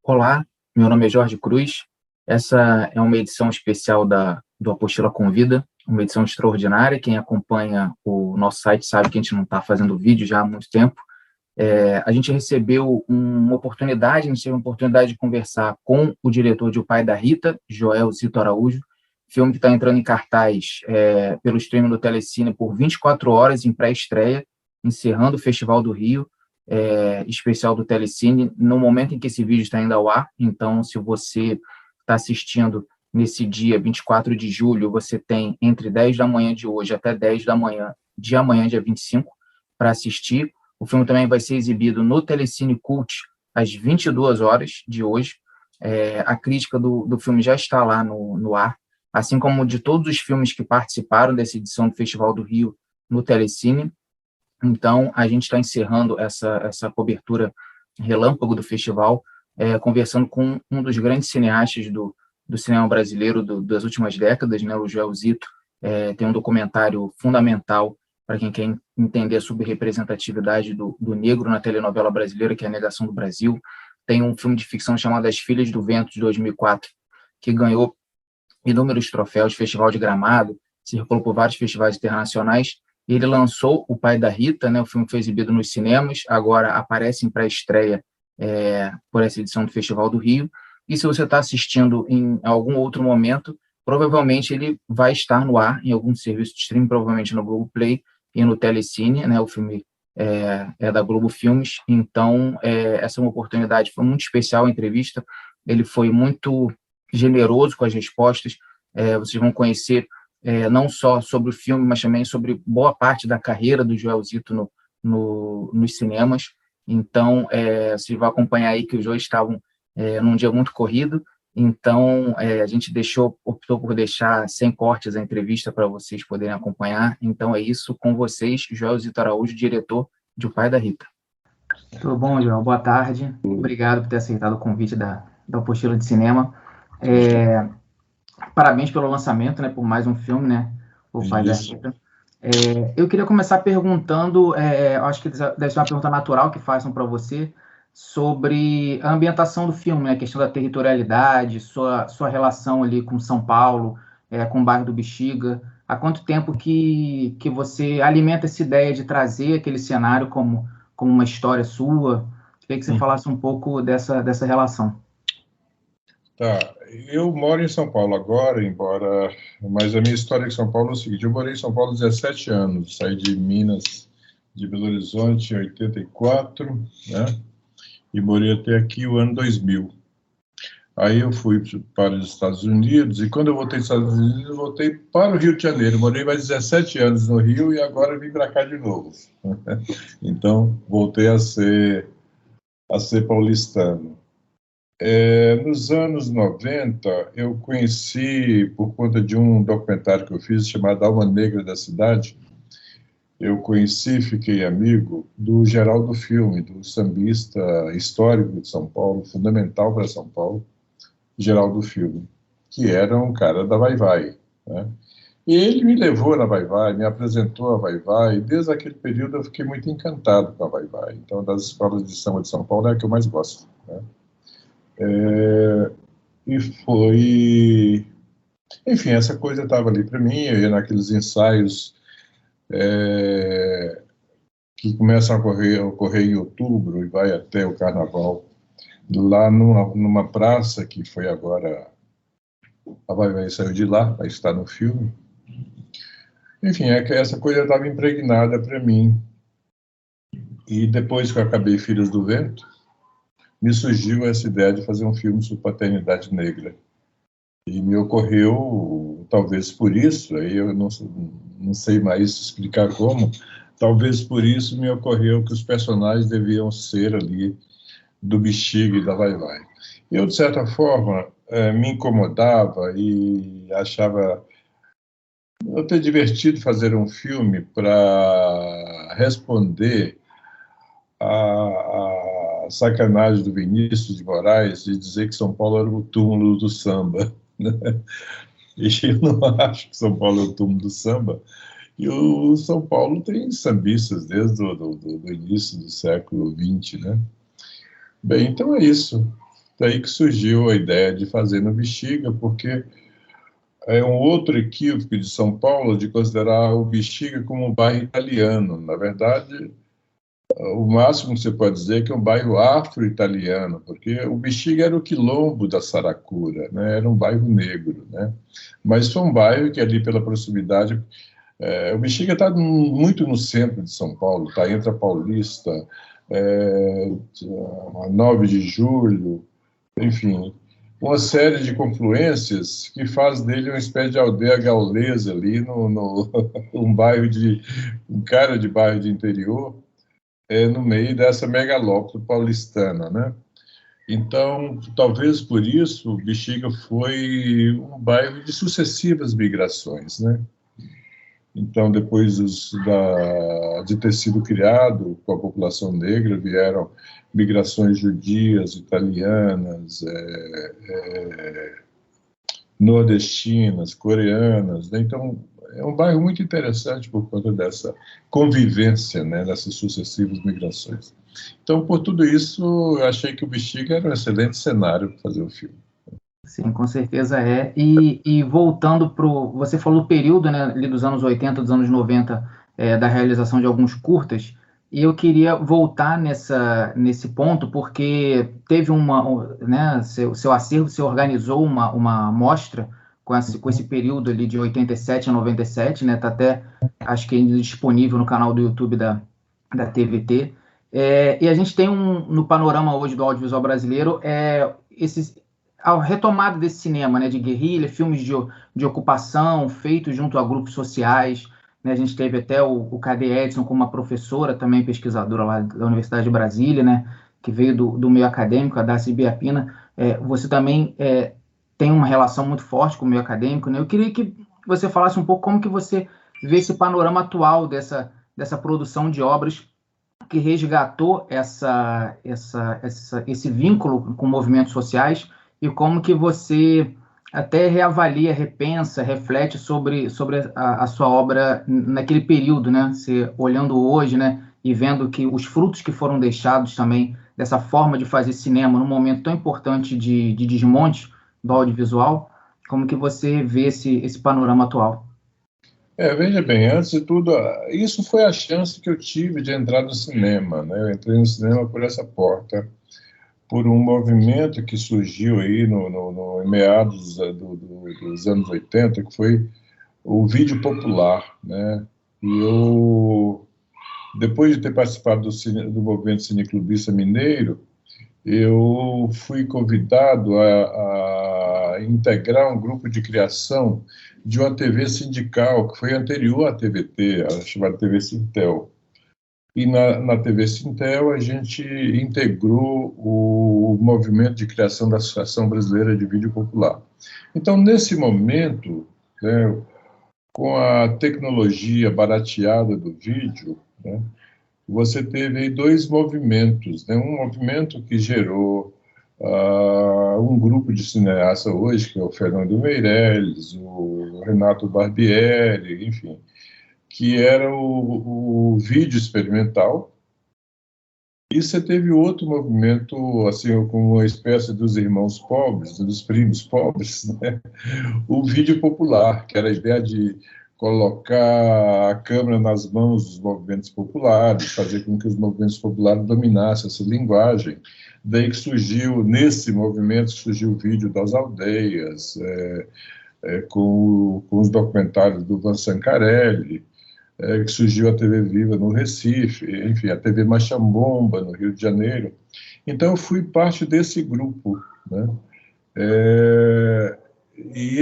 Olá, meu nome é Jorge Cruz. Essa é uma edição especial do Apostila Convida, uma edição extraordinária. Quem acompanha o nosso site sabe que a gente não está fazendo vídeo já há muito tempo. A gente recebeu uma oportunidade, a gente teve uma oportunidade de conversar com o diretor de O Pai da Rita, Joel Zito Araújo, filme que está entrando em cartaz pelo streaming do Telecine por 24 horas em pré-estreia, encerrando o Festival do Rio, especial do Telecine, no momento em que esse vídeo está indo ao ar. Então, se você está assistindo nesse dia 24 de julho, você tem entre 10 da manhã de hoje até 10 da manhã de amanhã, dia 25, para assistir. O filme também vai ser exibido no Telecine Cult às 22 horas de hoje. A crítica do filme já está lá no ar, assim como de todos os filmes que participaram dessa edição do Festival do Rio no Telecine. Então, a gente está encerrando essa cobertura relâmpago do festival, conversando com um dos grandes cineastas do cinema brasileiro das últimas décadas, né, o Joel Zito. Tem um documentário fundamental para quem quer entender a subrepresentatividade do negro na telenovela brasileira, que é A Negação do Brasil. Tem um filme de ficção chamado As Filhas do Vento, de 2004, que ganhou inúmeros troféus, Festival de Gramado, circulou por vários festivais internacionais. Ele lançou O Pai da Rita, né? O filme foi exibido nos cinemas, agora aparece em pré-estreia por essa edição do Festival do Rio. E se você está assistindo em algum outro momento, provavelmente ele vai estar no ar em algum serviço de streaming, provavelmente no Globoplay e no Telecine, né? O filme é da Globo Filmes. Então, essa é uma oportunidade, foi muito especial a entrevista. Ele foi muito generoso com as respostas. Vocês vão conhecer não só sobre o filme, mas também sobre boa parte da carreira do Joel Zito nos cinemas. Então, vocês vão acompanhar aí que os dois estavam num dia muito corrido. Então, a gente optou por deixar sem cortes a entrevista para vocês poderem acompanhar. Então, é isso com vocês, Joel Zito Araújo, diretor de O Pai da Rita. Tudo bom, Joel? Boa tarde. Obrigado por ter aceitado o convite da Apostila de Cinema. Parabéns pelo lançamento, né, por mais um filme, né, O Pai da Rita. Eu queria começar perguntando, acho que deve ser uma pergunta natural que façam para você, sobre a ambientação do filme, né, a questão da territorialidade, sua relação ali com São Paulo, com o bairro do Bexiga. Há quanto tempo que você alimenta essa ideia de trazer aquele cenário como uma história sua? Queria que você falasse um pouco dessa relação. Tá, eu moro em São Paulo agora, mas a minha história em São Paulo é o seguinte: eu morei em São Paulo 17 anos, saí de Minas, de Belo Horizonte em 84, né? E morei até aqui o ano 2000. Aí eu fui para os Estados Unidos, e quando eu voltei dos Estados Unidos, eu voltei para o Rio de Janeiro. Morei mais 17 anos no Rio e agora vim para cá de novo. Então, voltei a ser paulistano. Nos anos 90, eu conheci, por conta de um documentário que eu fiz, chamado Alma Negra da Cidade, eu conheci, fiquei amigo do Geraldo Filme, do sambista histórico de São Paulo, fundamental para São Paulo, Geraldo Filme, que era um cara da Vai-Vai, né? E ele me levou na Vai-Vai, me apresentou a Vai-Vai, e desde aquele período eu fiquei muito encantado com a Vai-Vai. Então, das escolas de samba de São Paulo é a que eu mais gosto, né? E foi... Enfim, essa coisa estava ali para mim. Eu ia naqueles ensaios que começam a ocorrer em outubro e vai até o Carnaval, lá numa praça que foi agora... A Vai-Vai saiu de lá, vai estar no filme. Enfim, essa coisa estava impregnada para mim. E depois que eu acabei Filhos do Vento, me surgiu essa ideia de fazer um filme sobre paternidade negra. E me ocorreu, talvez por isso, aí eu não sei mais explicar como, talvez por isso me ocorreu que os personagens deviam ser ali do Bexiga e da Vai-Vai. Eu, de certa forma, me incomodava e achava até divertido fazer um filme para responder a sacanagem do Vinícius de Moraes de dizer que São Paulo era o túmulo do samba, né? E eu não acho que São Paulo é o túmulo do samba. E o São Paulo tem sambistas desde o início do século XX, né? Bem, então é isso. Daí que surgiu a ideia de fazer no Bexiga, porque é um outro equívoco de São Paulo de considerar o Bexiga como um bairro italiano. Na verdade, o máximo que você pode dizer é que é um bairro afro-italiano, porque o Bexiga era o quilombo da Saracura, né? Era um bairro negro, né? Mas foi um bairro que ali pela proximidade... o Bexiga está muito no centro de São Paulo, está entre a Paulista, a 9 de Julho, enfim, uma série de confluências que faz dele uma espécie de aldeia gaulesa ali, um cara de bairro de interior, no meio dessa megalópole paulistana, né? Então, talvez por isso, o Bexiga foi um bairro de sucessivas migrações, né? Então, depois de ter sido criado com a população negra, vieram migrações judias, italianas, nordestinas, coreanas, né? Então, é um bairro muito interessante por conta dessa convivência, né, dessas sucessivas migrações. Então, por tudo isso, eu achei que o Bexiga era um excelente cenário para fazer o filme. Sim, com certeza é. E voltando para você falou o período, né, ali dos anos 80, dos anos 90, da realização de alguns curtas, e eu queria voltar nesse ponto, porque teve né, seu acervo, você organizou uma mostra com esse período ali de 87 a 97, né, tá até, acho que ainda disponível no canal do YouTube da TVT, e a gente tem no panorama hoje do audiovisual brasileiro, a retomada desse cinema, né, de guerrilha, filmes de ocupação, feitos junto a grupos sociais, né, a gente teve até o K.D. Edson como uma professora, também pesquisadora lá da Universidade de Brasília, né, que veio do meio acadêmico, a Darcy Biapina. Você também tem uma relação muito forte com o meio acadêmico, né? Eu queria que você falasse um pouco como que você vê esse panorama atual dessa produção de obras que resgatou esse vínculo com movimentos sociais, e como que você até reavalia, repensa, reflete sobre a sua obra naquele período, né? Você olhando hoje, né? E vendo que os frutos que foram deixados também dessa forma de fazer cinema num momento tão importante de desmonte do audiovisual, como que você vê esse panorama atual? Veja bem, antes de tudo, isso foi a chance que eu tive de entrar no cinema, né? Eu entrei no cinema por essa porta, por um movimento que surgiu aí em meados dos anos 80, que foi o vídeo popular, né? E eu, depois de ter participado do movimento cineclubista mineiro, eu fui convidado a integrar um grupo de criação de uma TV sindical, que foi anterior à TVT, a chamada TV Sintel. E na TV Sintel a gente integrou o movimento de criação da Associação Brasileira de Vídeo Popular. Então, nesse momento, né, com a tecnologia barateada do vídeo, né, você teve aí dois movimentos, né? Um movimento que gerou um grupo de cineastas hoje, que é o Fernando Meirelles, o Renato Barbieri, enfim, que era o vídeo experimental. E você teve outro movimento, assim, com uma espécie dos irmãos pobres, dos primos pobres, né? O vídeo popular, que era a ideia de colocar a câmera nas mãos dos movimentos populares, fazer com que os movimentos populares dominassem essa linguagem. Daí que surgiu, nesse movimento, surgiu o vídeo das aldeias, com os documentários do Van Sancarelli, que surgiu a TV Viva no Recife, enfim, a TV Machambomba, no Rio de Janeiro. Então, eu fui parte desse grupo, né? E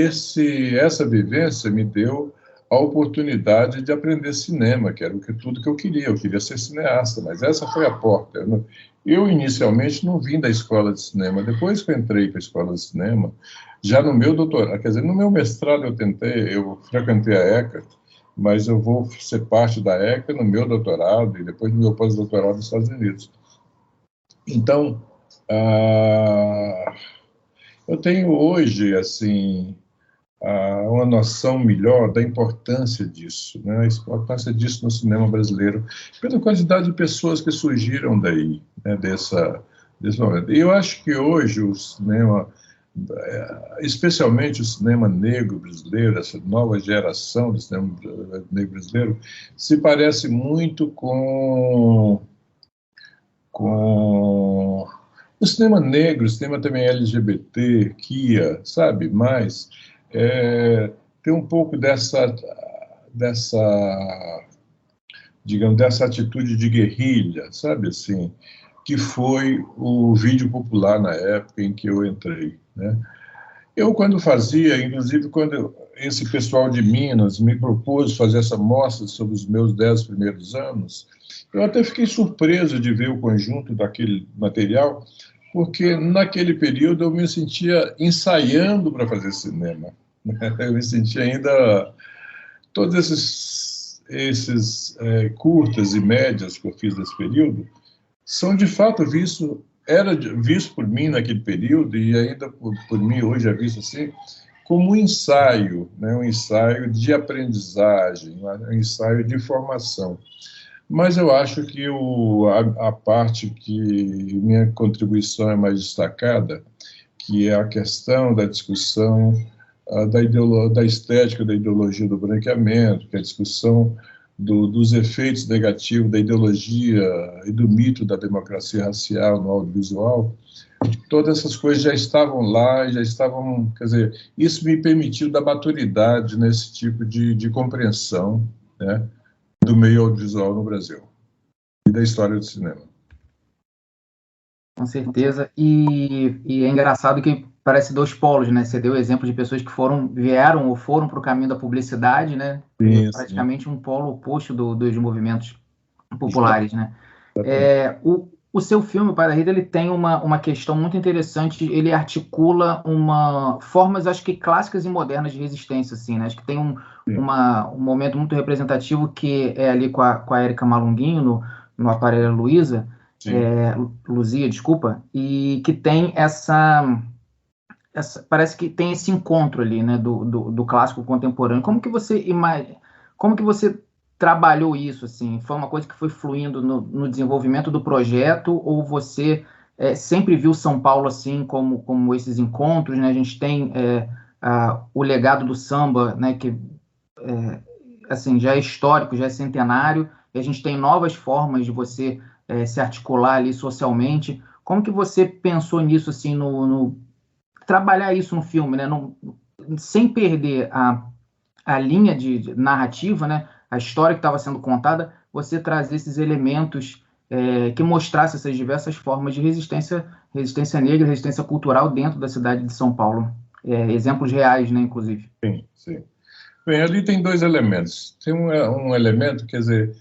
essa vivência me deu a oportunidade de aprender cinema, que era tudo que eu queria ser cineasta, mas essa foi a porta. Eu inicialmente não vim da escola de cinema, depois que eu entrei para a escola de cinema, já no meu doutorado, quer dizer, no meu mestrado eu frequentei a ECA, mas eu vou ser parte da ECA no meu doutorado e depois no meu pós-doutorado nos Estados Unidos. Então, eu tenho hoje, assim, uma noção melhor da importância disso, né? A importância disso no cinema brasileiro, pela quantidade de pessoas que surgiram daí, né? desse momento. E eu acho que hoje o cinema, especialmente o cinema negro brasileiro, essa nova geração do cinema negro brasileiro, se parece muito com o cinema negro, o cinema também LGBT, queer, sabe? Mas tem um pouco dessa, digamos, dessa atitude de guerrilha, sabe assim, que foi o vídeo popular na época em que eu entrei, né? Eu, quando fazia, inclusive quando esse pessoal de Minas me propôs fazer essa mostra sobre os meus 10 primeiros anos, eu até fiquei surpreso de ver o conjunto daquele material, porque naquele período eu me sentia ensaiando para fazer cinema. Eu me sentia ainda... Todos esses curtas e médias que eu fiz nesse período são, de fato, era visto por mim naquele período, e ainda por mim hoje é visto assim, como um ensaio, né? Um ensaio de aprendizagem, um ensaio de formação. Mas eu acho que a parte que minha contribuição é mais destacada, que é a questão da discussão da estética da ideologia do branqueamento, que é a discussão dos efeitos negativos da ideologia e do mito da democracia racial no audiovisual. Todas essas coisas já estavam lá, já estavam, quer dizer, isso me permitiu dar maturidade nesse tipo de compreensão, né, do meio audiovisual no Brasil e da história do cinema. Com certeza, e é engraçado que parece dois polos, né? Você deu exemplo de pessoas que vieram ou foram para o caminho da publicidade, né? Sim, praticamente um polo oposto dos movimentos sim. populares, né? O seu filme, o Pai da Rita, ele tem uma questão muito interessante, ele articula formas, acho que clássicas e modernas de resistência, assim, né? Acho que tem um momento muito representativo que é ali com a Érica Malunguinho, no Aparelho Luísa, Luzia, desculpa, e que tem parece que tem esse encontro ali, né, do clássico contemporâneo. Como que você trabalhou isso, assim? Foi uma coisa que foi fluindo no desenvolvimento do projeto, ou você sempre viu São Paulo assim como esses encontros, né? A gente tem o legado do samba, né, que assim, já é histórico, já é centenário, e a gente tem novas formas de você se articular ali socialmente. Como que você pensou nisso, assim, trabalhar isso no filme, né? Sem perder a linha de narrativa, né? A história que estava sendo contada, você trazer esses elementos que mostrasse essas diversas formas de resistência negra, resistência cultural dentro da cidade de São Paulo. Exemplos reais, né, inclusive. Sim, sim. Bem, ali tem dois elementos. Tem um elemento, quer dizer,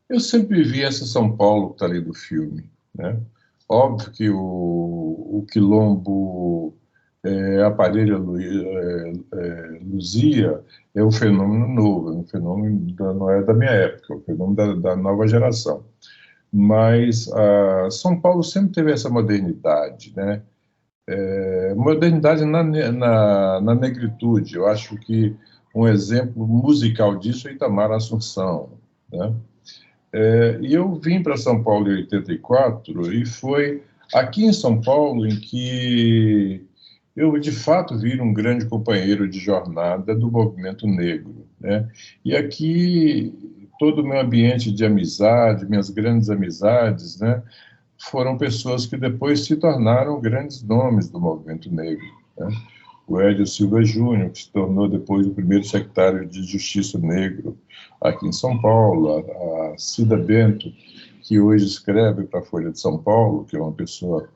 eu sempre vi essa São Paulo que está ali do filme, né? Óbvio que o Quilombo Aparelho Luzia é um fenômeno novo, é um fenômeno não é da minha época, é um fenômeno da nova geração. Mas São Paulo sempre teve essa modernidade, né? Modernidade na negritude. Eu acho que um exemplo musical disso é Itamar Assunção, né? E eu vim para São Paulo em 84 e foi aqui em São Paulo em que eu, de fato, vi um grande companheiro de jornada do movimento negro, né? E aqui todo o meu ambiente de amizade, minhas grandes amizades, né, foram pessoas que depois se tornaram grandes nomes do movimento negro, né? O Hélio Silva Júnior, que se tornou depois o primeiro secretário de Justiça negro aqui em São Paulo, a Cida Bento, que hoje escreve para a Folha de São Paulo, que é uma pessoa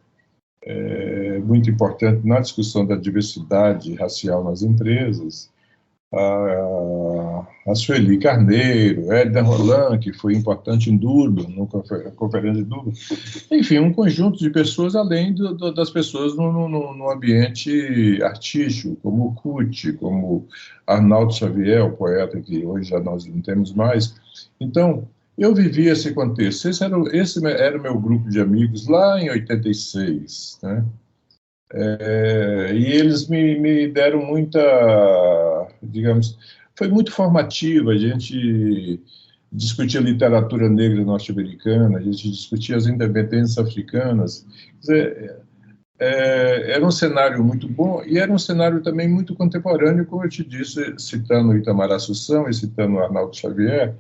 muito importante na discussão da diversidade racial nas empresas, a Sueli Carneiro, Edna Roland, que foi importante em Durban, na Conferência de Durban. Enfim, um conjunto de pessoas, além das pessoas no ambiente artístico, como o Cuti, como Arnaldo Xavier, o poeta que hoje já nós não temos mais. Então, eu vivi esse contexto. Esse era o meu grupo de amigos lá em 86, né? E eles me deram muita, digamos, foi muito formativa. A gente discutia literatura negra norte-americana, a gente discutia as independências africanas. Quer dizer, era um cenário muito bom e era um cenário também muito contemporâneo, como eu te disse, citando Itamar Assunção e citando Arnaldo Xavier,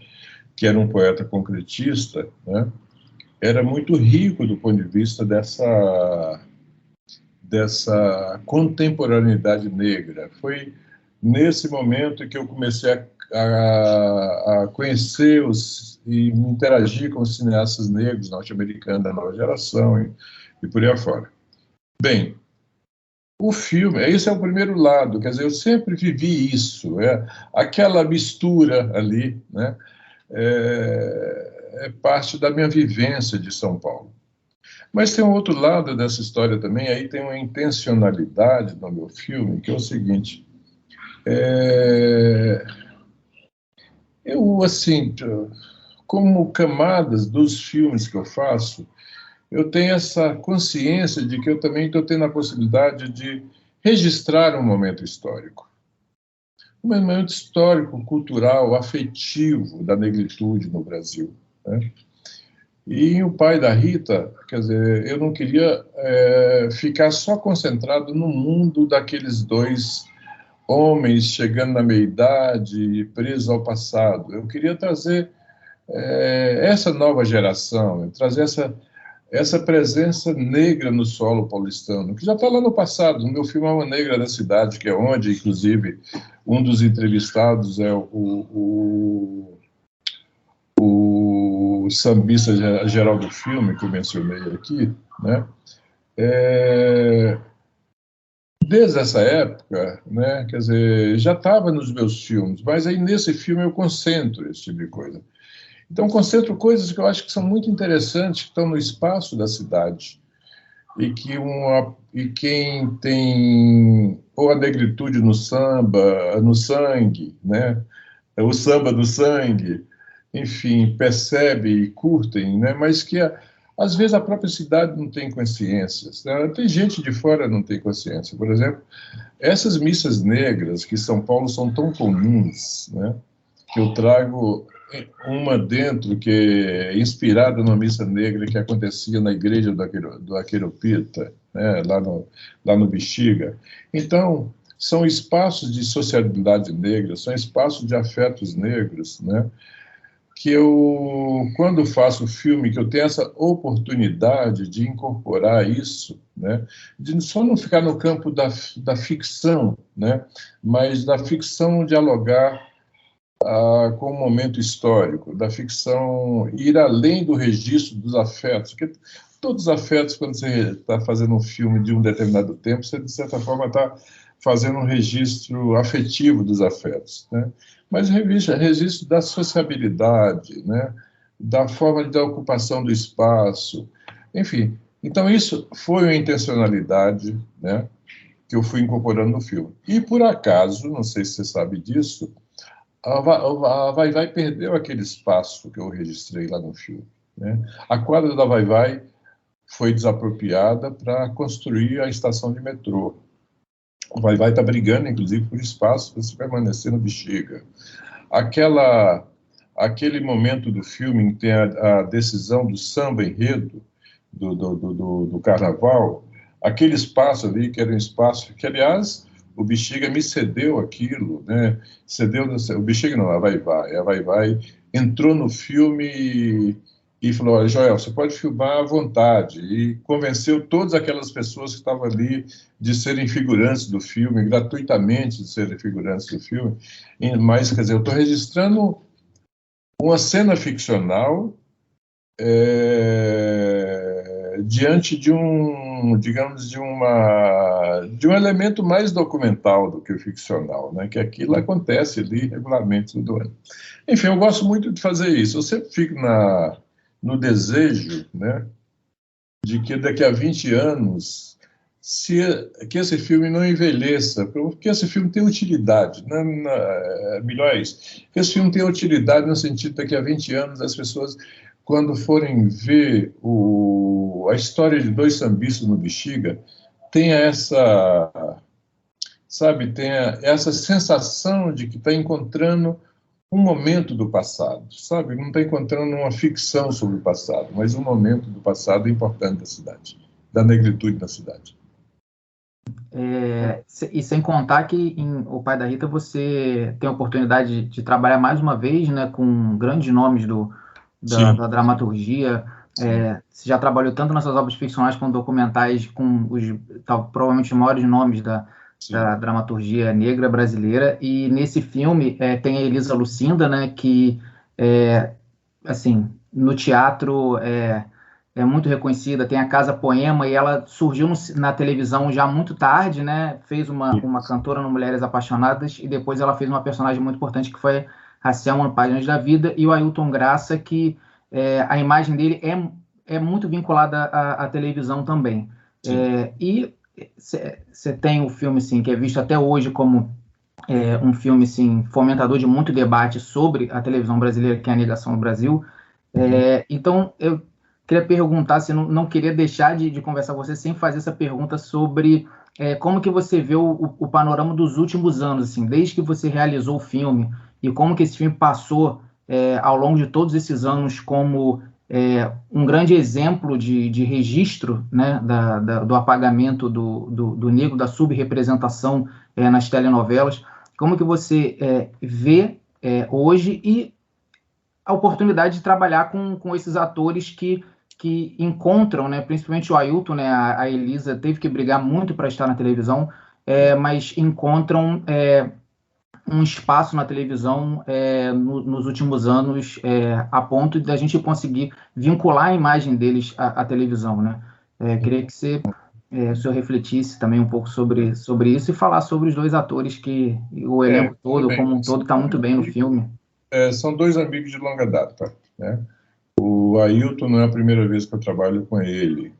que era um poeta concretista, né? Era muito rico do ponto de vista dessa contemporaneidade negra. Foi nesse momento que eu comecei a conhecer e me interagir com os cineastas negros norte-americanos da nova geração e por aí afora. Bem, o filme, esse é o primeiro lado, quer dizer, eu sempre vivi isso, aquela mistura ali, né, é parte da minha vivência de São Paulo. Mas tem um outro lado dessa história também, aí tem uma intencionalidade no meu filme, que é o seguinte, eu, assim, como camadas dos filmes que eu faço, eu tenho essa consciência de que eu também estou tendo a possibilidade de registrar um momento histórico. Um momento histórico, cultural, afetivo da negritude no Brasil, né? E o pai da Rita, quer dizer, eu não queria ficar só concentrado no mundo daqueles dois homens chegando na meia-idade e presos ao passado. Eu queria trazer essa nova geração, trazer essa presença negra no solo paulistano, que já está lá no passado. No meu filme Alma Negra da Cidade, que é onde, inclusive, um dos entrevistados é o sambista geral do filme, que eu mencionei aqui, né? Desde essa época, né, quer dizer, já estava nos meus filmes, mas aí nesse filme eu concentro esse tipo de coisa. Então, concentro coisas que eu acho que são muito interessantes, que estão no espaço da cidade, e quem tem ou a negritude no samba, no sangue, né, o samba do sangue, enfim, percebe e curtem, né, mas que às vezes a própria cidade não tem consciência, né? Tem gente de fora que não tem consciência. Por exemplo, essas missas negras que em São Paulo são tão comuns, né, que eu trago uma dentro que é inspirada numa missa negra que acontecia na igreja do Aqueropita, né, lá no Bexiga. Então, são espaços de sociabilidade negra, são espaços de afetos negros, né, que eu, quando faço filme, que eu tenho essa oportunidade de incorporar isso, né, de só não ficar no campo da ficção, né, mas da ficção dialogar com o momento histórico, da ficção ir além do registro dos afetos, porque todos os afetos, quando você está fazendo um filme de um determinado tempo, você, de certa forma, está fazendo um registro afetivo dos afetos, né? Mas registro da sociabilidade, né? Da forma da ocupação do espaço, enfim. Então, isso foi uma intencionalidade, né, que eu fui incorporando no filme. E, por acaso, não sei se você sabe disso, a Vai Vai perdeu aquele espaço que eu registrei lá no filme, né? A quadra da Vai Vai foi desapropriada para construir a estação de metrô. O Vai Vai está brigando, inclusive, por espaço para se permanecer no Bexiga. Aquele momento do filme em que tem a decisão do samba enredo do carnaval, aquele espaço ali, que era um espaço que, aliás, o Bexiga me cedeu aquilo, né? O Bexiga não, a Vai Vai entrou no filme e falou: olha, Joel, você pode filmar à vontade, e convenceu todas aquelas pessoas que estavam ali de serem figurantes do filme, gratuitamente de serem figurantes do filme. Mas, quer dizer, eu estou registrando uma cena ficcional diante de digamos, de um elemento mais documental do que o ficcional, né? Que aquilo acontece ali regularmente todo ano. Enfim, eu gosto muito de fazer isso. Eu sempre fico no desejo, né, de que daqui a 20 anos que esse filme não envelheça, porque esse filme tem utilidade, né? Melhor é isso. Que esse filme tem utilidade no sentido de daqui a 20 anos as pessoas, quando forem ver a história de dois sambistas no Bexiga, tenha essa sensação de que está encontrando um momento do passado, sabe? Não está encontrando uma ficção sobre o passado, mas um momento do passado importante da cidade, da negritude da cidade. E sem contar que em O Pai da Rita você tem a oportunidade de trabalhar mais uma vez, né, com grandes nomes da dramaturgia. Você já trabalhou tanto nas suas obras ficcionais quanto documentais com provavelmente os maiores nomes da dramaturgia negra brasileira. E nesse filme tem a Elisa Lucinda, né, que assim, no teatro é muito reconhecida, tem a Casa Poema, e ela surgiu na televisão já muito tarde, né? Fez uma cantora no Mulheres Apaixonadas, e depois ela fez uma personagem muito importante que foi a Selma no Páginas da Vida, e o Ailton Graça, que a imagem dele é muito vinculada à televisão também. E você tem o filme, assim, que é visto até hoje como um filme, assim, fomentador de muito debate sobre a televisão brasileira, que é a negação no Brasil. Então, eu queria perguntar, se não queria deixar de conversar com você sem fazer essa pergunta sobre como que você vê o panorama dos últimos anos, assim, desde que você realizou o filme, e como que esse filme passou ao longo de todos esses anos como um grande exemplo de registro, né, do apagamento do negro, da subrepresentação nas telenovelas. Como que você vê hoje e a oportunidade de trabalhar com esses atores que encontram, né, principalmente o Ailton, né, a Elisa teve que brigar muito para estar na televisão, mas encontram um espaço na televisão nos últimos anos, a ponto de a gente conseguir vincular a imagem deles à televisão, né? Queria que o senhor refletisse também um pouco sobre isso e falar sobre os dois atores que o elenco todo, como um todo, está muito bem no filme. São dois amigos de longa data, né? O Ailton não é a primeira vez que eu trabalho com ele.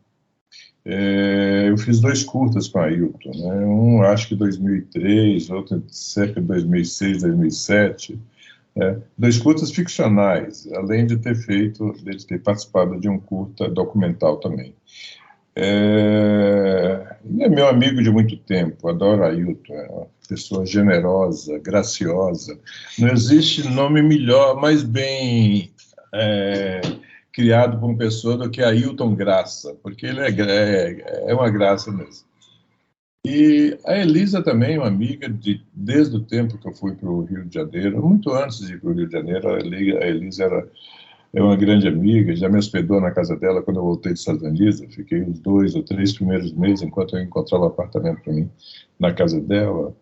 Eu fiz 2 curtas com o Ailton, né? Um acho que 2003, outro cerca de 2006, 2007. 2 curtas ficcionais, além de ter participado de um curta documental também. Ele é meu amigo de muito tempo, adoro Ailton, é uma pessoa generosa, graciosa. Não existe nome melhor, mais bem criado por uma pessoa do que Ailton Graça, porque ele é uma graça mesmo. E a Elisa também, uma amiga desde o tempo que eu fui para o Rio de Janeiro, muito antes de ir para o Rio de Janeiro, a Elisa é uma grande amiga, já me hospedou na casa dela quando eu voltei de Estados Unidos. Eu fiquei os 2 ou 3 primeiros meses enquanto eu encontrava apartamento para mim na casa dela.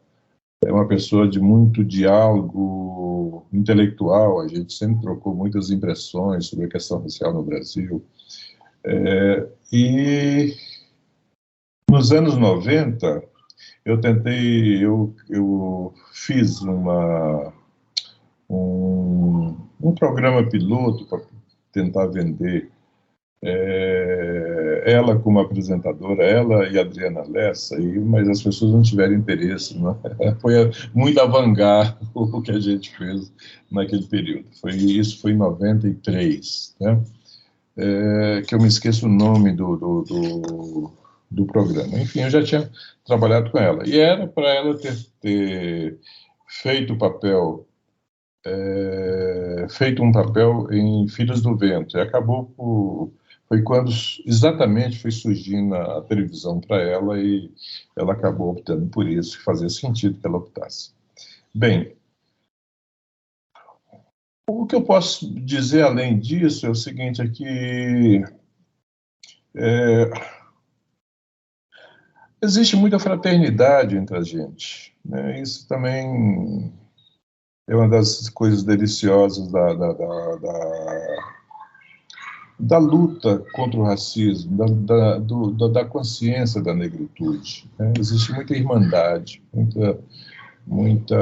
É uma pessoa de muito diálogo intelectual, a gente sempre trocou muitas impressões sobre a questão racial no Brasil. E nos anos 90, eu fiz um programa piloto para tentar vender ela como apresentadora, ela e a Adriana Lessa, mas as pessoas não tiveram interesse, né? Foi muito avant-garde o que a gente fez naquele período. Isso foi em 93, né? Que eu me esqueço o nome do programa. Enfim, eu já tinha trabalhado com ela. E era para ela ter feito um papel em Filhos do Vento. E acabou foi quando exatamente foi surgindo a televisão para ela, e ela acabou optando por isso, e fazia sentido que ela optasse. Bem, o que eu posso dizer além disso é o seguinte, é que existe muita fraternidade entre a gente, né? Isso também é uma das coisas deliciosas da luta contra o racismo, da consciência da negritude, né? Existe muita irmandade, muita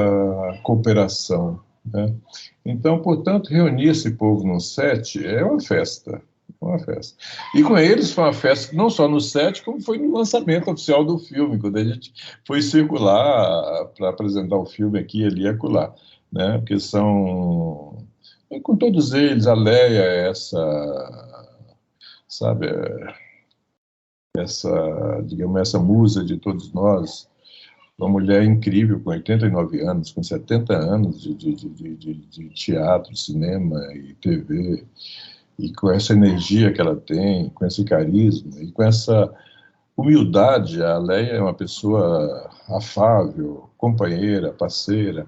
cooperação, né? Então, portanto, reunir esse povo no set é uma festa. Uma festa. E com eles foi uma festa não só no set, como foi no lançamento oficial do filme, quando a gente foi circular para apresentar o filme aqui, ali e acolá, né? Porque são... E com todos eles, a Leia é digamos, essa musa de todos nós, uma mulher incrível, com 89 anos, com 70 anos de teatro, cinema e TV, e com essa energia que ela tem, com esse carisma e com essa humildade. A Leia é uma pessoa afável, companheira, parceira.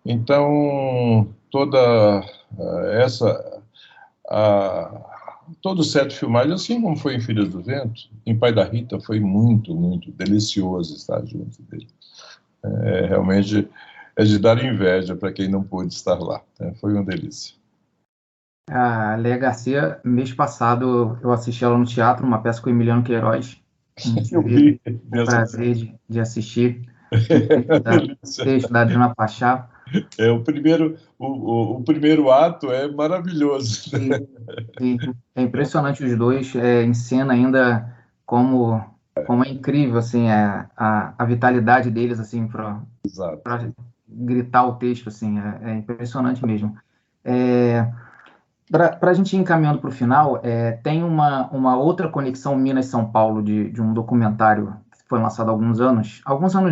Então, toda essa... todo o set de filmagem, assim como foi em Filhas do Vento, em Pai da Rita, foi muito, muito delicioso estar junto dele. Realmente é de dar inveja para quem não pôde estar lá. Foi uma delícia. A Léa Garcia, mês passado, eu assisti ela no teatro, uma peça com o Emiliano Queiroz. Eu Tive vi o essa prazer de assistir delícia. texto da Adriana Pachá. O primeiro ato é maravilhoso. E, e é impressionante os dois, em cena ainda, como é incrível assim, a vitalidade deles assim, para Exato. gritar o texto. Assim, é impressionante mesmo. Para a gente ir encaminhando para o final, tem uma outra conexão Minas-São Paulo de um documentário que foi lançado há alguns anos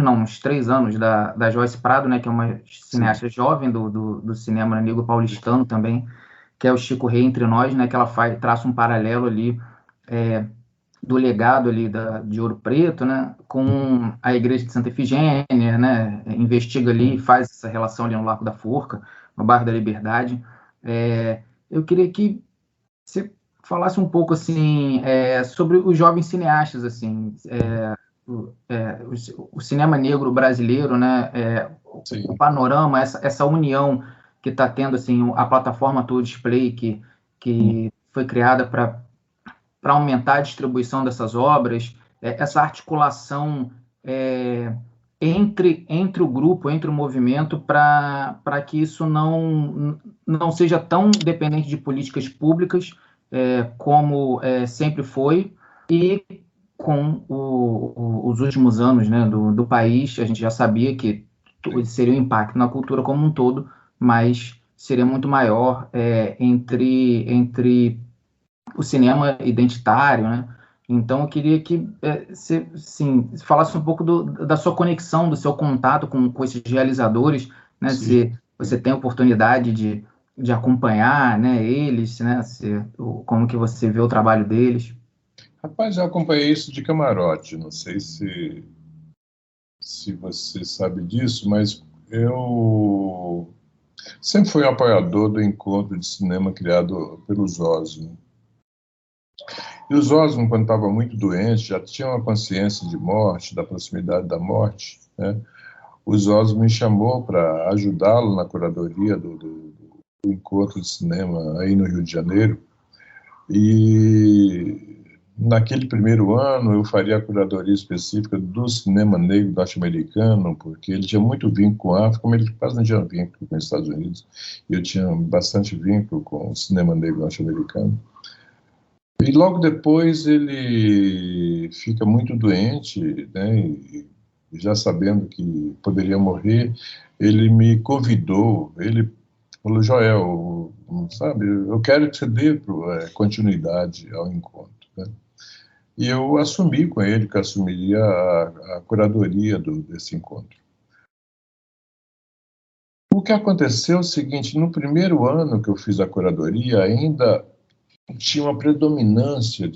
não, uns 3 anos, da Joyce Prado, né, que é uma cineasta jovem do cinema negro paulistano também, que é o Chico Rei Entre Nós, né, que ela traça um paralelo ali do legado ali de Ouro Preto, né, com a Igreja de Santa Efigênia, né, investiga ali, faz essa relação ali no Largo da Forca, no bairro da Liberdade. Eu queria que você falasse um pouco assim sobre os jovens cineastas, assim, o cinema negro brasileiro, né, o panorama, essa união que está tendo, assim, a plataforma Todo Display que foi criada para aumentar a distribuição dessas obras, essa articulação entre o grupo, entre o movimento, para que isso não seja tão dependente de políticas públicas como sempre foi, e com os últimos anos, né, do país, a gente já sabia que seria um impacto na cultura como um todo, mas seria muito maior entre o cinema identitário, né? Então, eu queria que você falasse um pouco da sua conexão, do seu contato com esses realizadores, né? Se você tem a oportunidade de acompanhar, né, eles, né? Como que você vê o trabalho deles. Rapaz, eu acompanhei isso de camarote, não sei se você sabe disso, mas eu sempre fui um apoiador do encontro de cinema criado pelo Zósimo. E o Zósimo, quando estava muito doente, já tinha uma consciência de morte, da proximidade da morte, né? O Zósimo me chamou para ajudá-lo na curadoria do encontro de cinema aí no Rio de Janeiro. E naquele primeiro ano eu faria a curadoria específica do cinema negro norte-americano, porque ele tinha muito vínculo com a África, como ele quase não tinha vínculo com os Estados Unidos, e eu tinha bastante vínculo com o cinema negro norte-americano. E logo depois ele fica muito doente, né, e já sabendo que poderia morrer, ele me convidou, ele falou: Joel, sabe, eu quero que você dê continuidade ao encontro, né? E eu assumi com ele que assumiria a curadoria desse encontro. O que aconteceu é o seguinte: no primeiro ano que eu fiz a curadoria, ainda tinha uma predominância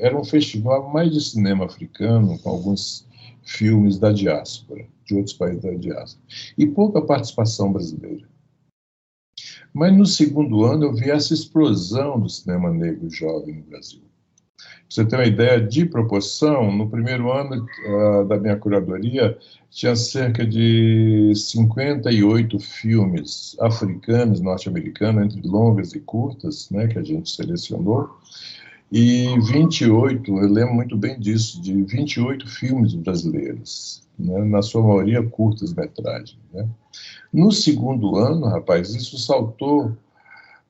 era um festival mais de cinema africano, com alguns filmes da diáspora, de outros países da diáspora, e pouca participação brasileira. Mas no segundo ano eu vi essa explosão do cinema negro jovem no Brasil. Pra você ter uma ideia de proporção, no primeiro ano da minha curadoria, tinha cerca de 58 filmes africanos, norte-americanos, entre longas e curtas, né, que a gente selecionou, e 28, eu lembro muito bem disso, de 28 filmes brasileiros, né, na sua maioria curtas-metragens, né. No segundo ano, rapaz, isso saltou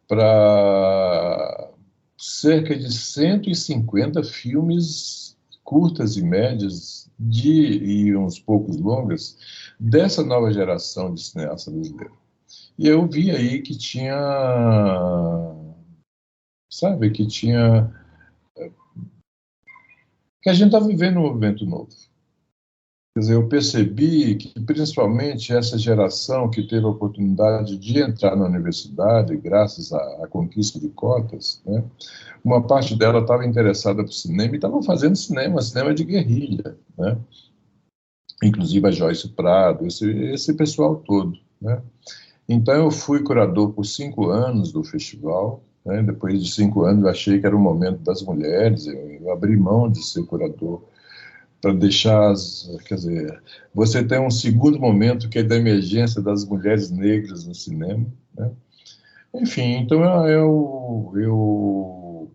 para cerca de 150 filmes curtas e médias e uns poucos longas dessa nova geração de cineasta brasileiro. E eu vi aí que tinha, sabe, que a gente está vivendo um movimento novo. Quer dizer, eu percebi que, principalmente, essa geração que teve a oportunidade de entrar na universidade, graças à conquista de cotas, né, uma parte dela estava interessada por cinema e estava fazendo cinema de guerrilha, né, inclusive a Joyce Prado, esse pessoal todo, né. Então, eu fui curador por 5 anos do festival, né. Depois de 5 anos, eu achei que era o momento das mulheres, eu abri mão de ser curador para deixar, quer dizer, você tem um segundo momento que é da emergência das mulheres negras no cinema, né? Enfim, então eu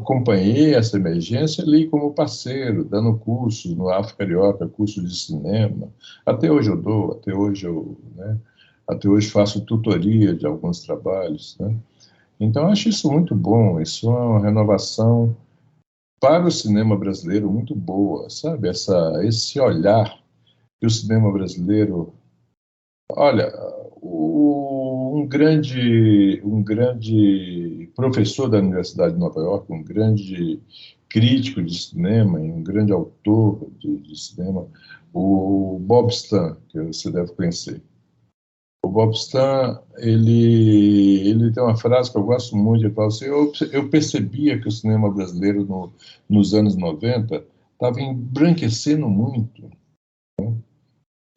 acompanhei essa emergência ali como parceiro, dando curso no Afro Carioca, curso de cinema. Até hoje eu dou, né? Até hoje faço tutoria de alguns trabalhos, né? Então acho isso muito bom, isso é uma renovação para o cinema brasileiro muito boa, sabe? Esse olhar que o cinema brasileiro. Olha, um grande professor da Universidade de Nova York, um grande crítico de cinema e um grande autor de cinema, o Bob Stan, que você deve conhecer. O Bob Stan, ele tem uma frase que eu gosto muito, ele fala assim, eu percebia que o cinema brasileiro nos anos 90 estava embranquecendo muito, né?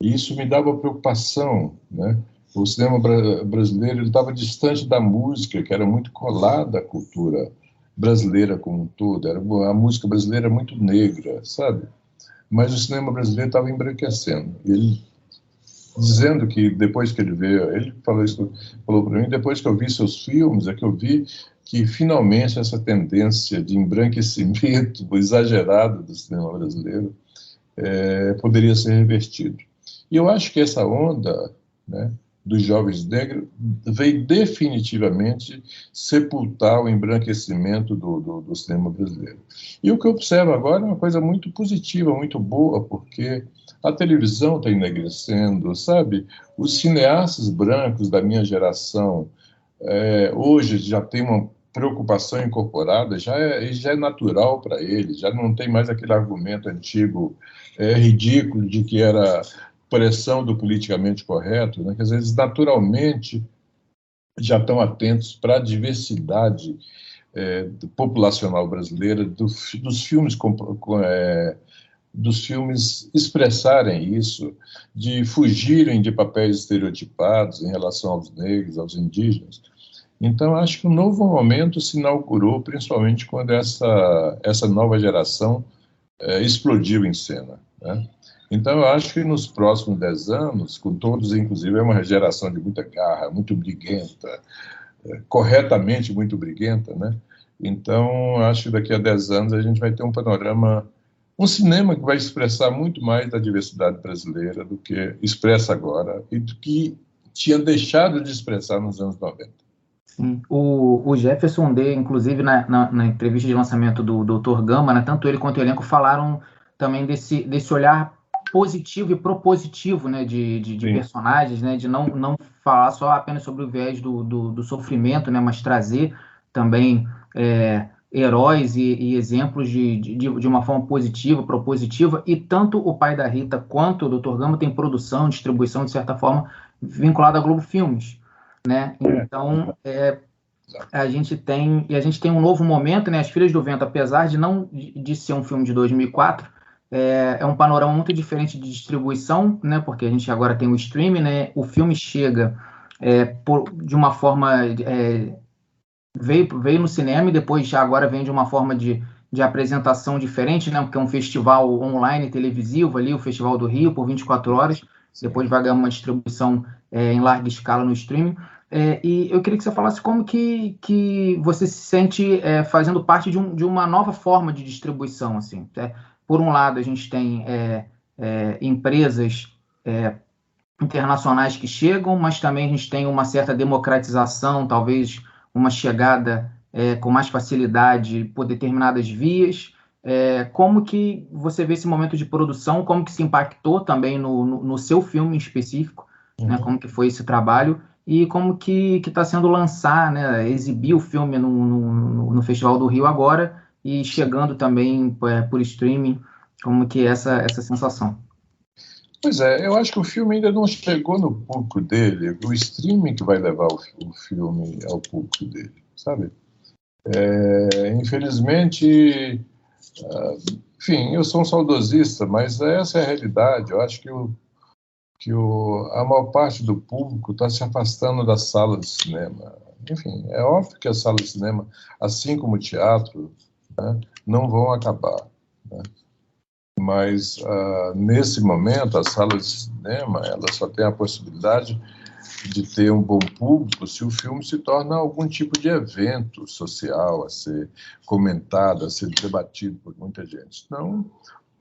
E isso me dava preocupação, né? O cinema brasileiro estava distante da música, que era muito colada à cultura brasileira como um todo. A música brasileira muito negra, sabe? Mas o cinema brasileiro estava embranquecendo. Ele dizendo que depois que ele veio, ele falou isso, falou para mim, depois que eu vi seus filmes, é que eu vi que finalmente essa tendência de embranquecimento exagerado do cinema brasileiro poderia ser revertido. E eu acho que essa onda, né, dos jovens negros veio definitivamente sepultar o embranquecimento do cinema brasileiro. E o que eu observo agora é uma coisa muito positiva, muito boa, porque a televisão está enegrecendo, sabe? Os cineastas brancos da minha geração hoje já tem uma preocupação incorporada, já é natural para eles, já não tem mais aquele argumento antigo ridículo de que era pressão do politicamente correto, né? Quer dizer, eles naturalmente já estão atentos para a diversidade populacional brasileira, dos filmes expressarem isso, de fugirem de papéis estereotipados em relação aos negros, aos indígenas. Então, acho que um novo momento se inaugurou, principalmente quando essa nova geração explodiu em cena, né? Então, eu acho que nos próximos 10 anos, com todos, inclusive, é uma geração de muita garra, muito briguenta, corretamente muito briguenta, né? Então, acho que daqui a 10 anos a gente vai ter um panorama, um cinema que vai expressar muito mais da diversidade brasileira do que expressa agora e do que tinha deixado de expressar nos anos 90. Sim. O Jefferson D, inclusive, na entrevista de lançamento do Dr. Gama, né, tanto ele quanto o elenco falaram também desse olhar positivo e propositivo, né, de personagens, né, de não falar só apenas sobre o viés do sofrimento, né, mas trazer também heróis e exemplos de uma forma positiva, propositiva, e tanto o pai da Rita quanto o Dr. Gama tem produção, distribuição, de certa forma, vinculada à Globo Filmes, né? Então, a gente tem um novo momento, né? As Filhas do Vento, apesar de ser um filme de 2004, é um panorama muito diferente de distribuição, né? Porque a gente agora tem o streaming, né? O filme chega de uma forma veio no cinema e depois já agora vem de uma forma de apresentação diferente, né? Porque é um festival online televisivo ali, o Festival do Rio, por 24 horas. Depois vai ganhar uma distribuição em larga escala no streaming. E eu queria que você falasse como que você se sente fazendo parte de uma nova forma de distribuição, assim. Por um lado, a gente tem empresas internacionais que chegam, mas também a gente tem uma certa democratização, talvez uma chegada com mais facilidade por determinadas vias. Como que você vê esse momento de produção, como que se impactou também no seu filme em específico, né? Como que foi esse trabalho e como que está sendo lançar, né? Exibir o filme no Festival do Rio agora e chegando também por streaming, como que é essa sensação? Pois é, eu acho que o filme ainda não chegou no público dele, o streaming que vai levar o filme ao público dele, sabe? Infelizmente, enfim, eu sou um saudosista, mas essa é a realidade. Eu acho que a maior parte do público está se afastando da sala de cinema. Enfim, é óbvio que a sala de cinema, assim como o teatro, né, não vão acabar, né? Mas, nesse momento, a sala de cinema ela só tem a possibilidade de ter um bom público se o filme se torna algum tipo de evento social a ser comentado, a ser debatido por muita gente. Senão,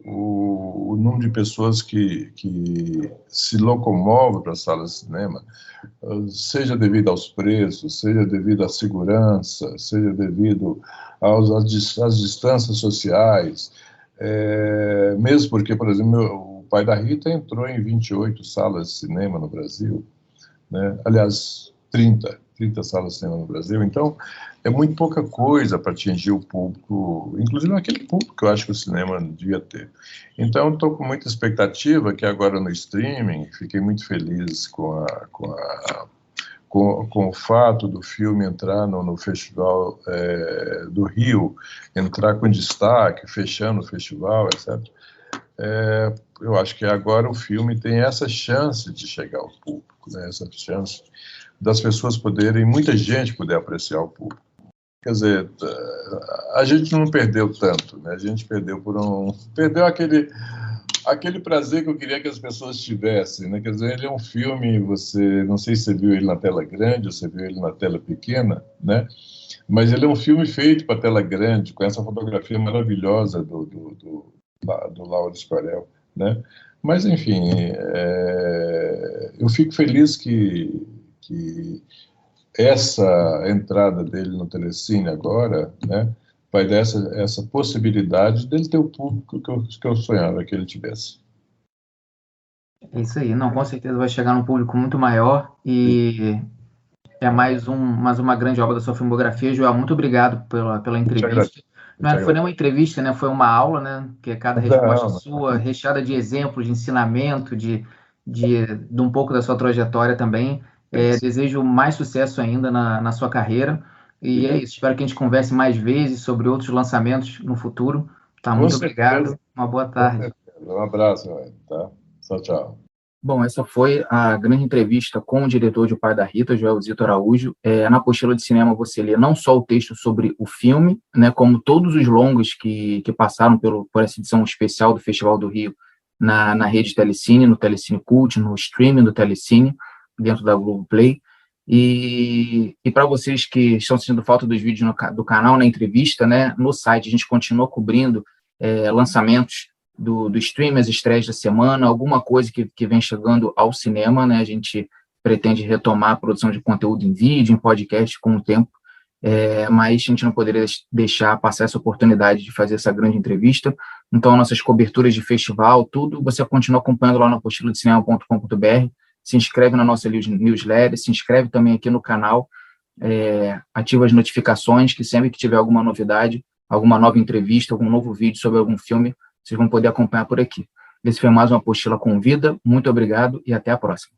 o número de pessoas que se locomovem para a sala de cinema, seja devido aos preços, seja devido à segurança, seja devido às distâncias sociais, mesmo porque, por exemplo, o pai da Rita entrou em 28 salas de cinema no Brasil, né? Aliás, 30 salas de cinema no Brasil, então é muito pouca coisa para atingir o público, inclusive aquele público que eu acho que o cinema devia ter. Então, estou com muita expectativa que agora no streaming, fiquei muito feliz com o fato do filme entrar no Festival do Rio, entrar com destaque, fechando o festival, etc. Eu acho que agora o filme tem essa chance de chegar ao público, né? Essa chance das pessoas poderem, muita gente poder apreciar o público. Quer dizer, a gente não perdeu tanto, né? A gente perdeu perdeu aquele prazer que eu queria que as pessoas tivessem, né? Quer dizer, ele é um filme, não sei se você viu ele na tela grande ou você viu ele na tela pequena, né? Mas ele é um filme feito para tela grande, com essa fotografia maravilhosa do Lauro Escorel, né? Mas, enfim, eu fico feliz que essa entrada dele no Telecine agora, né, vai dar essa possibilidade dele ter o público que eu sonhava que ele tivesse. É isso aí, não, com certeza vai chegar num público muito maior e é mais uma grande obra da sua filmografia. Joel, muito obrigado pela entrevista. Não foi nem uma entrevista, né? Foi uma aula, né? Que é cada resposta sua, recheada de exemplos, de ensinamento, de um pouco da sua trajetória também. Desejo mais sucesso ainda na sua carreira. E é isso. Espero que a gente converse mais vezes sobre outros lançamentos no futuro. Tá? Muito obrigado. Uma boa tarde. Um abraço, tá? Tchau, tchau. Bom, essa foi a grande entrevista com o diretor de O Pai da Rita, Joel Zito Araújo. Na apostila de cinema você lê não só o texto sobre o filme, né, como todos os longas que passaram por essa edição especial do Festival do Rio na rede Telecine, no Telecine Cult, no streaming do Telecine, dentro da Globoplay. E para vocês que estão sentindo falta dos vídeos do canal, na entrevista, né, no site a gente continua cobrindo lançamentos do stream, as estreias da semana, alguma coisa que vem chegando ao cinema, né? A gente pretende retomar a produção de conteúdo em vídeo, em podcast com o tempo, mas a gente não poderia deixar passar essa oportunidade de fazer essa grande entrevista. Então, nossas coberturas de festival, tudo, você continua acompanhando lá no apostiladecinema.com.br, se inscreve na nossa newsletter, se inscreve também aqui no canal, ativa as notificações, que sempre que tiver alguma novidade, alguma nova entrevista, algum novo vídeo sobre algum filme, vocês vão poder acompanhar por aqui. Esse foi mais uma Apostila com Vida. Muito obrigado e até a próxima.